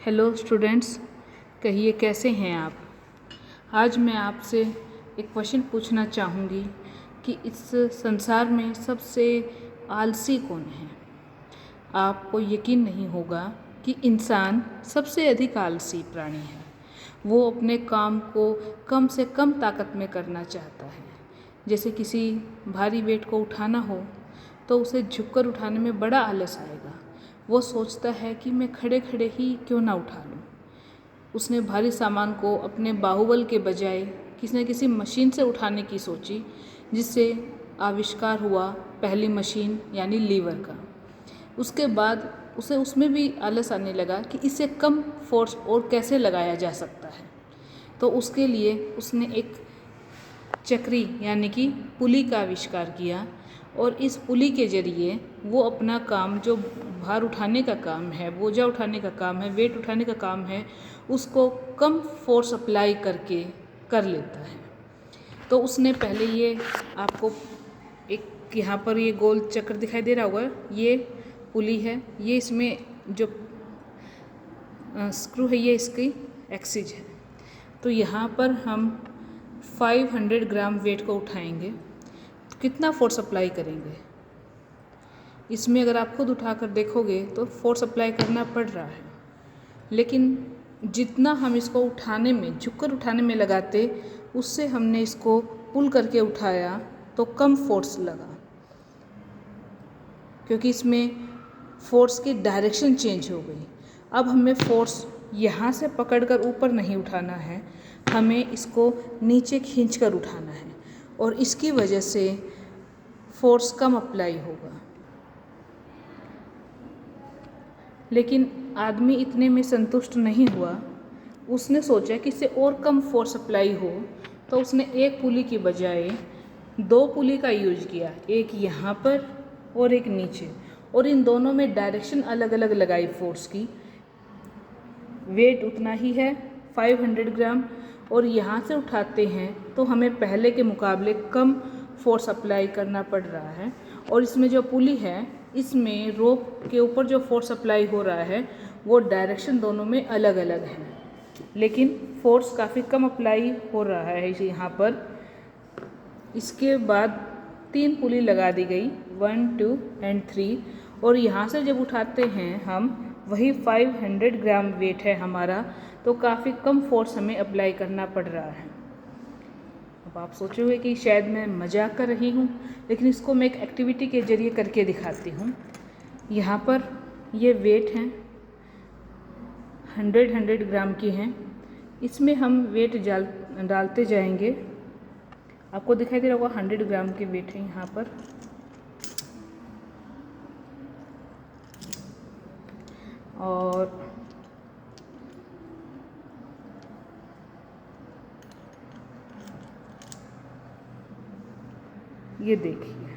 Hello students, कहिए कैसे हैं आप। आज मैं आपसे एक क्वेश्चन पूछना चाहूँगी कि इस संसार में सबसे आलसी कौन है। आपको यकीन नहीं होगा कि इंसान सबसे अधिक आलसी प्राणी है। वो अपने काम को कम से कम ताकत में करना चाहता है। जैसे किसी भारी वेट को उठाना हो तो उसे झुककर उठाने में बड़ा आलस आएगा। वो सोचता है कि मैं खड़े खड़े ही क्यों ना उठा लूँ। उसने भारी सामान को अपने बाहुबल के बजाय किसी न किसी मशीन से उठाने की सोची, जिससे आविष्कार हुआ पहली मशीन यानी लीवर का। उसके बाद उसे उसमें भी आलस आने लगा कि इसे कम फोर्स और कैसे लगाया जा सकता है। तो उसके लिए उसने एक चक्री यानी कि पुली का आविष्कार किया और इस पुली के ज़रिए वो अपना काम, जो भार उठाने का काम है, बोझा उठाने का काम है, वेट उठाने का काम है, उसको कम फोर्स अप्लाई करके कर लेता है। तो उसने पहले ये आपको एक यहाँ पर ये गोल चक्र दिखाई दे रहा होगा, ये पुली है, ये इसमें जो स्क्रू है ये इसकी एक्सिज है। तो यहाँ पर हम 500 ग्राम वेट को उठाएंगे तो कितना फोर्स अप्लाई करेंगे। इसमें अगर आप खुद उठाकर देखोगे तो फोर्स अप्लाई करना पड़ रहा है, लेकिन जितना हम इसको उठाने में, झुककर उठाने में लगाते, उससे हमने इसको पुल करके उठाया तो कम फोर्स लगा, क्योंकि इसमें फोर्स की डायरेक्शन चेंज हो गई। अब हमें फोर्स यहाँ से पकड़कर ऊपर नहीं उठाना है, हमें इसको नीचे खींचकर उठाना है और इसकी वजह से फोर्स कम अप्लाई होगा। लेकिन आदमी इतने में संतुष्ट नहीं हुआ। उसने सोचा कि इससे और कम फोर्स अप्लाई हो, तो उसने एक पुली की बजाय 2 पुली का यूज किया, एक यहाँ पर और एक नीचे, और इन दोनों में डायरेक्शन अलग अलग लगाई फोर्स की। वेट उतना ही है 500 ग्राम, और यहाँ से उठाते हैं तो हमें पहले के मुकाबले कम फोर्स अप्लाई करना पड़ रहा है। और इसमें जो पुली है, इसमें रोप के ऊपर जो फोर्स अप्लाई हो रहा है वो डायरेक्शन दोनों में अलग अलग है, लेकिन फोर्स काफ़ी कम अप्लाई हो रहा है यहाँ पर। इसके बाद 3 पुली लगा दी गई, 1, 2 एंड 3, और यहाँ से जब उठाते हैं हम, वही 500 ग्राम वेट है हमारा, तो काफ़ी कम फोर्स हमें अप्लाई करना पड़ रहा है। अब आप सोचोगे कि शायद मैं मजाक कर रही हूँ, लेकिन इसको मैं एक एक्टिविटी के ज़रिए करके दिखाती हूँ। यहाँ पर ये वेट हैं, 100 ग्राम की हैं। इसमें हम वेट डालते जाएंगे। आपको दिखाई दे रहा होगा 100 ग्राम के वेट है यहाँ पर। और ये देखिए,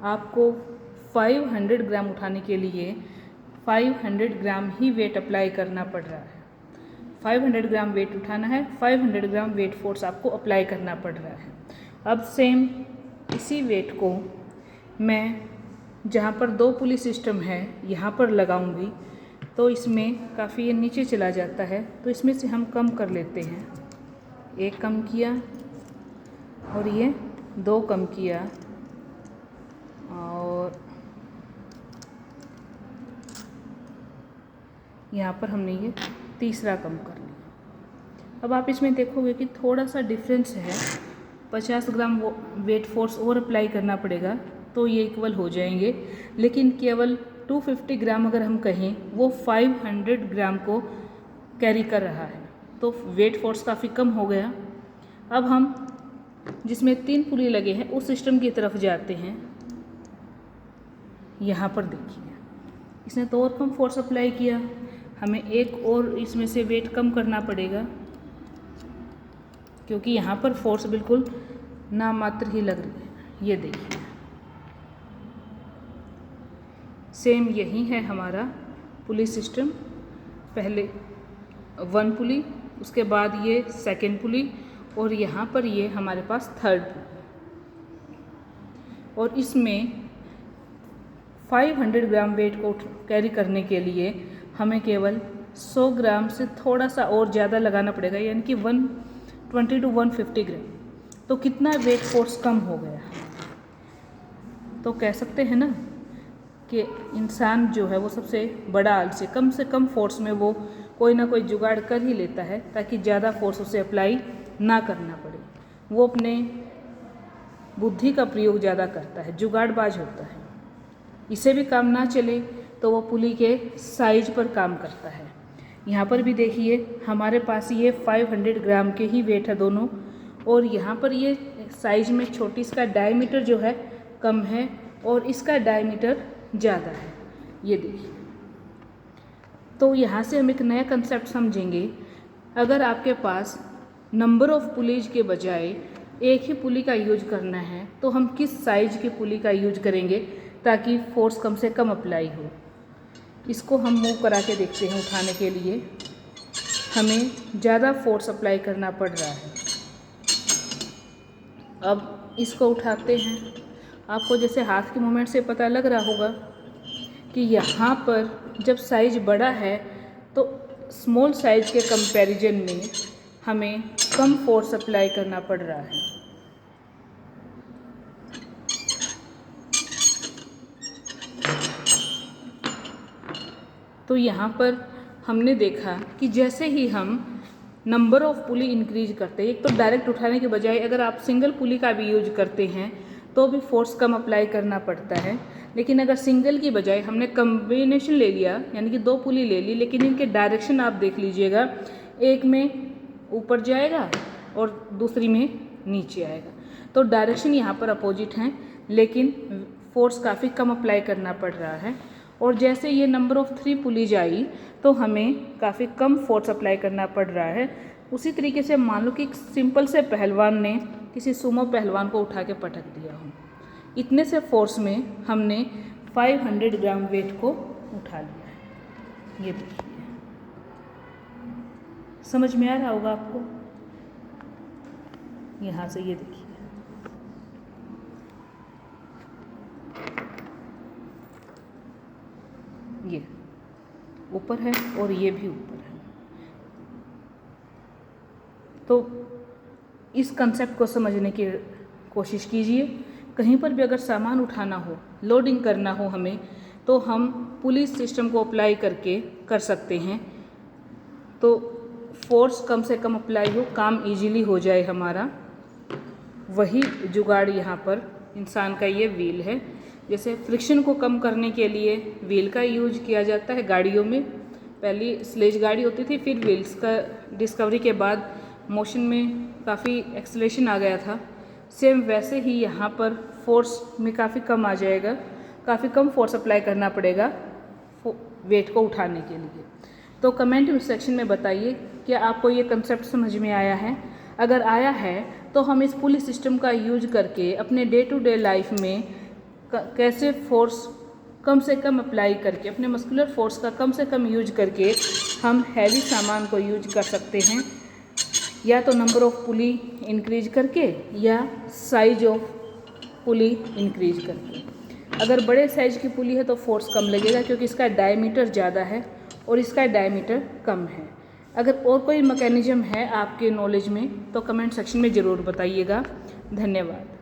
आपको 500 ग्राम उठाने के लिए 500 ग्राम ही वेट अप्लाई करना पड़ रहा है। 500 ग्राम वेट उठाना है, 500 ग्राम वेट फोर्स आपको अप्लाई करना पड़ रहा है। अब सेम इसी वेट को मैं जहाँ पर 2 पुली सिस्टम है यहाँ पर लगाऊंगी, तो इसमें काफ़ी ये नीचे चला जाता है, तो इसमें से हम कम कर लेते हैं। एक कम किया और ये 2 कम किया, और यहाँ पर हमने ये तीसरा कम कर लिया। अब आप इसमें देखोगे कि थोड़ा सा डिफरेंस है, 50 ग्राम वेट फोर्स और अप्लाई करना पड़ेगा तो ये इक्वल हो जाएंगे, लेकिन केवल 250 ग्राम अगर हम कहें, वो 500 ग्राम को कैरी कर रहा है, तो वेट फोर्स काफ़ी कम हो गया। अब हम जिसमें 3 पुली लगे हैं उस सिस्टम की तरफ जाते हैं। यहाँ पर देखिए, इसने तो और कम फोर्स अप्लाई किया, हमें एक और इसमें से वेट कम करना पड़ेगा, क्योंकि यहाँ पर फोर्स बिल्कुल नामात्र ही लग रही है। ये देखिए, सेम यही है हमारा पुली सिस्टम। पहले 1 पुली, उसके बाद ये 2nd पुली, और यहाँ पर ये हमारे पास 3rd पुली, और इसमें 500 ग्राम वेट को कैरी करने के लिए हमें केवल 100 ग्राम से थोड़ा सा और ज़्यादा लगाना पड़ेगा, यानी कि 120 to 150 ग्राम। तो कितना वेट फोर्स कम हो गया। तो कह सकते हैं ना कि इंसान जो है वो सबसे बड़ा आलसी, कम से कम फोर्स में वो कोई ना कोई जुगाड़ कर ही लेता है ताकि ज़्यादा फोर्स उसे अप्लाई ना करना पड़े। वो अपने बुद्धि का प्रयोग ज़्यादा करता है, जुगाड़बाज होता है। इसे भी काम ना चले तो वो पुली के साइज पर काम करता है। यहाँ पर भी देखिए हमारे पास ये 500 ग्राम के ही वेट है दोनों, और यहाँ पर ये साइज में छोटी, इसका डायमीटर जो है कम है और इसका डायमीटर ज़्यादा है। ये देखिए, तो यहाँ से हम एक नया कंसेप्ट समझेंगे। अगर आपके पास नंबर ऑफ पुलीज के बजाय एक ही पुली का यूज करना है तो हम किस साइज की पुली का यूज करेंगे ताकि फोर्स कम से कम अप्लाई हो। इसको हम मूव करा के देखते हैं। उठाने के लिए हमें ज़्यादा फोर्स अप्लाई करना पड़ रहा है। अब इसको उठाते हैं। आपको जैसे हाथ के मूवमेंट से पता लग रहा होगा कि यहाँ पर जब साइज बड़ा है तो स्मॉल साइज के कंपैरिजन में हमें कम फोर्स अप्लाई करना पड़ रहा है। तो यहाँ पर हमने देखा कि जैसे ही हम नंबर ऑफ पुली इंक्रीज करते हैं, एक तो डायरेक्ट उठाने के बजाय अगर आप सिंगल पुली का भी यूज करते हैं तो भी फोर्स कम अप्लाई करना पड़ता है। लेकिन अगर सिंगल की बजाय हमने कम्बिनेशन ले लिया, यानी कि 2 पुली ले ली, लेकिन इनके डायरेक्शन आप देख लीजिएगा, एक में ऊपर जाएगा और दूसरी में नीचे आएगा। तो डायरेक्शन यहाँ पर अपोजिट हैं, लेकिन फोर्स काफ़ी कम अप्लाई करना पड़ रहा है। और जैसे ये नंबर ऑफ 3 पुलीज आई तो हमें काफ़ी कम फोर्स अप्लाई करना पड़ रहा है। उसी तरीके से मान लो कि एक सिंपल से पहलवान ने किसी सुमो पहलवान को उठा के पटक दिया हो, इतने से फोर्स में हमने 500 ग्राम वेट को उठा लिया है। ये देखिए, समझ में आ रहा होगा आपको। यहाँ से ये देखिए, ये ऊपर है और ये भी ऊपर है। तो इस कंसेप्ट को समझने की कोशिश कीजिए। कहीं पर भी अगर सामान उठाना हो, लोडिंग करना हो हमें, तो हम पुलिस सिस्टम को अप्लाई करके कर सकते हैं। तो फोर्स कम से कम अप्लाई हो, काम इजीली हो जाए हमारा। वही जुगाड़ यहाँ पर इंसान का ये व्हील है। जैसे फ्रिक्शन को कम करने के लिए व्हील का यूज किया जाता है गाड़ियों में। पहली स्लेज गाड़ी होती थी, फिर व्हील्स का डिस्कवरी के बाद मोशन में काफ़ी एक्सेलरेशन आ गया था। सेम वैसे ही यहाँ पर फोर्स में काफ़ी कम आ जाएगा, काफ़ी कम फोर्स अप्लाई करना पड़ेगा वेट को उठाने के लिए। तो कमेंट सेक्शन में बताइए कि आपको ये कंसेप्ट समझ में आया है। अगर आया है तो हम इस पुलिस सिस्टम का यूज करके अपने डे टू डे लाइफ में कैसे फोर्स कम से कम अप्लाई करके, अपने मस्कुलर फोर्स का कम से कम यूज करके हम हैवी सामान को यूज कर सकते हैं, या तो नंबर ऑफ पुली इंक्रीज करके या साइज ऑफ पुली इंक्रीज करके। अगर बड़े साइज की पुली है तो फोर्स कम लगेगा क्योंकि इसका डायमीटर ज़्यादा है और इसका डायमीटर कम है। अगर और कोई मैकेनिज्म है आपके नॉलेज में तो कमेंट सेक्शन में ज़रूर बताइएगा। धन्यवाद।